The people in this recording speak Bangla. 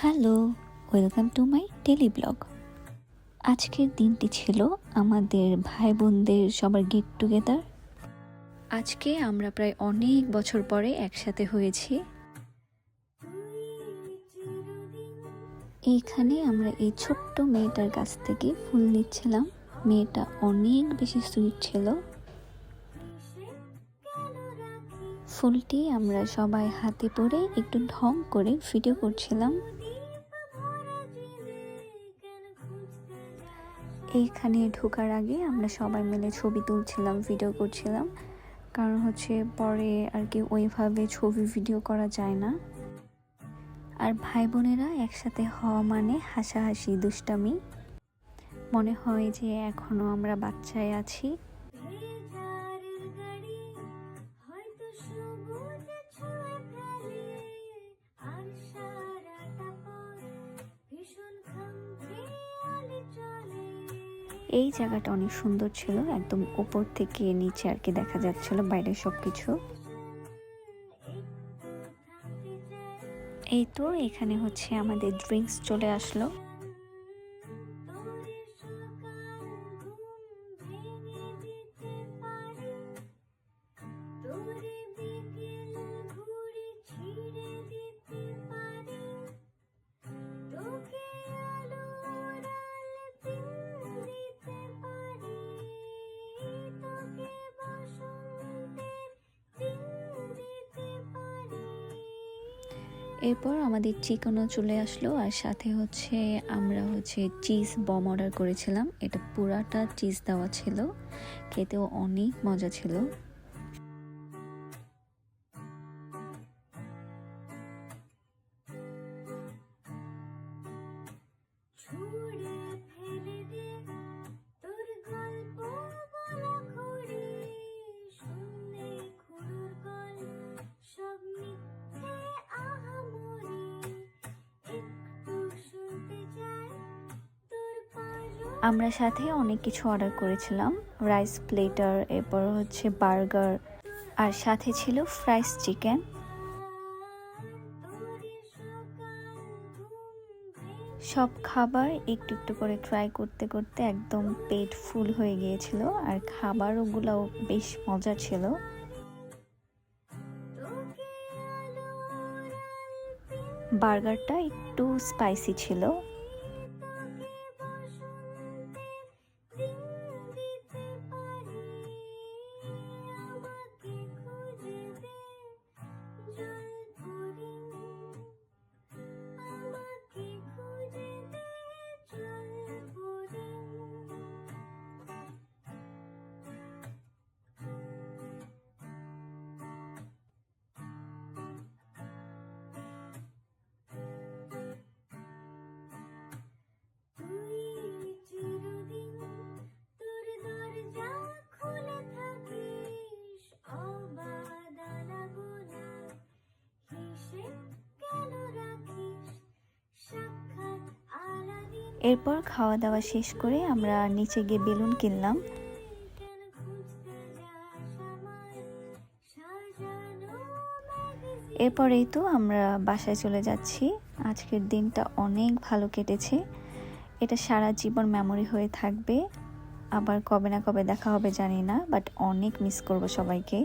Hello, welcome to my daily blog. আজকের দিনটি ছিল আমাদের ভাই বোনদের সবার গেট টুগেদার। আজকে আমরা প্রায় অনেক বছর পরে একসাথে হয়েছি। এইখানে আমরা এই ছোট্ট মেয়েটার কাছ থেকে ফুল নিচ্ছিলাম। মেয়েটা অনেক বেশি সুইট ছিল। ফুলটি আমরা সবাই হাতে পরে একটু ঢং করে ভিডিও করছিলাম। এইখানে ঢোকার আগে আমরা সবাই মিলে ছবি তুলছিলাম, ভিডিও করছিলাম, কারণ পরে আর কি ওইভাবে ছবি ভিডিও করা যায় না। আর ভাই বোনেরা একসাথে হওয়া মানে হাসাহাসি, দুষ্টামি। মনে হয় যে এখনো আমরা বাচ্চায় আছি। এই জায়গাটা অনেক সুন্দর ছিল, একদম উপর থেকে নিচে আর কি দেখা যাচ্ছিল বাইরের সবকিছু। এই তো এখানে আমাদের ড্রিঙ্কস চলে আসলো। এরপর আমাদের চিকেনও চলে আসলো, আর সাথে আমরা চিজ বম অর্ডার করেছিলাম। এটা পুরাটা চিজ দেওয়া ছিল, খেতেও অনেক মজা ছিল। আমরা সাথে অনেক কিছু অর্ডার করেছিলাম, রাইস প্লেটার, এরপর বার্গার, আর সাথে ছিল ফ্রাইস চিকেন। সব খাবার একটু একটু করে ট্রাই করতে করতে একদম পেট ফুল হয়ে গিয়েছিল, আর খাবারগুলোও বেশ মজা ছিল। বার্গারটা একটু স্পাইসি ছিল। এরপর খাওয়া দাওয়া শেষ করে আমরা নিচে গিয়ে বেলুন কিনলাম। এরপরেই তো আমরা বাসায় চলে যাচ্ছি। আজকের দিনটা অনেক ভালো কেটেছে, এটা সারা জীবন মেমোরি হয়ে থাকবে। আবার কবে না কবে দেখা হবে জানি না, বাট অনেক মিস করব সবাইকে।